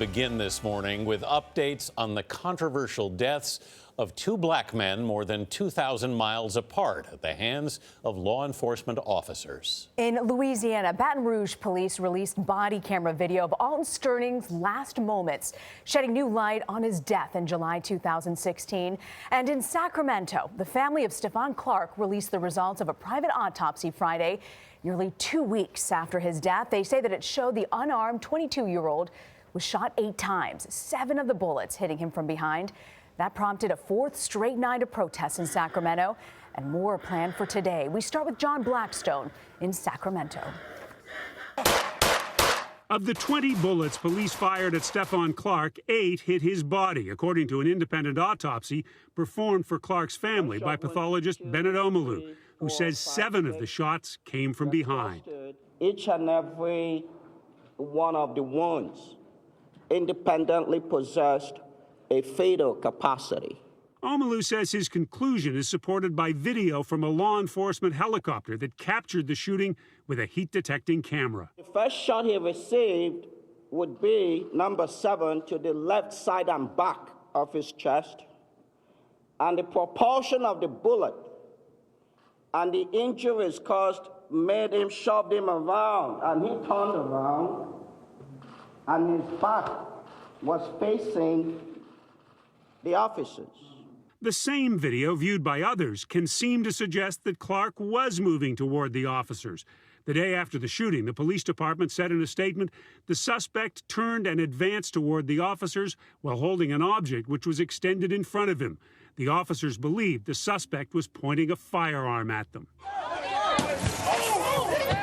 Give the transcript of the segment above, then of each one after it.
Begin this morning with updates on the controversial deaths of two black men more than 2,000 miles apart at the hands of law enforcement officers. In Louisiana, Baton Rouge police released body camera video of Alton Sterling's last moments, shedding new light on his death in July 2016. And in Sacramento, the family of Stephon Clark released the results of a private autopsy Friday, nearly 2 weeks after his death. They say that it showed the unarmed 22-year-old was shot 8 times, 7 of the bullets hitting him from behind. That prompted a 4th straight night of protests in Sacramento, and more planned for today. We start with John Blackstone in Sacramento. Of the 20 bullets police fired at Stephon Clark, 8 hit his body, according to an independent autopsy performed for Clark's family by pathologist Bennett Omalu, who says 7 of the shots came from behind. Each and every one of the wounds independently possessed a fatal capacity. Omalu says his conclusion is supported by video from a law enforcement helicopter that captured the shooting with a heat-detecting camera. The first shot he received would be number 7 to the left side and back of his chest, and the propulsion of the bullet and the injuries caused made him shove him around, and he turned around, and his back was facing the officers. The same video, viewed by others, can seem to suggest that Clark was moving toward the officers. The day after the shooting, the police department said in a statement the suspect turned and advanced toward the officers while holding an object which was extended in front of him. The officers believed the suspect was pointing a firearm at them.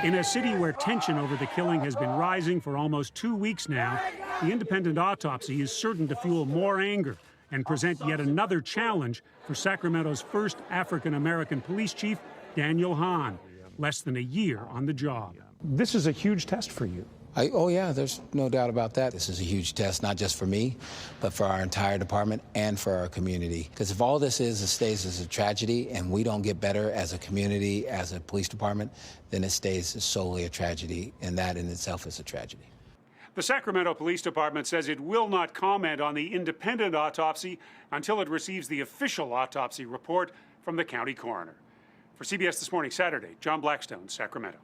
In a city where tension over the killing has been rising for almost 2 weeks now, the independent autopsy is certain to fuel more anger and present yet another challenge for Sacramento's first African-American police chief, Daniel Hahn, less than a year on the job. This is a huge test for you. Oh, yeah, there's no doubt about that. This is a huge test, not just for me, but for our entire department and for our community. Because if all this is, it stays as a tragedy, and we don't get better as a community, as a police department, then it stays solely a tragedy, and that in itself is a tragedy. The Sacramento Police Department says it will not comment on the independent autopsy until it receives the official autopsy report from the county coroner. For CBS This Morning, Saturday, John Blackstone, Sacramento.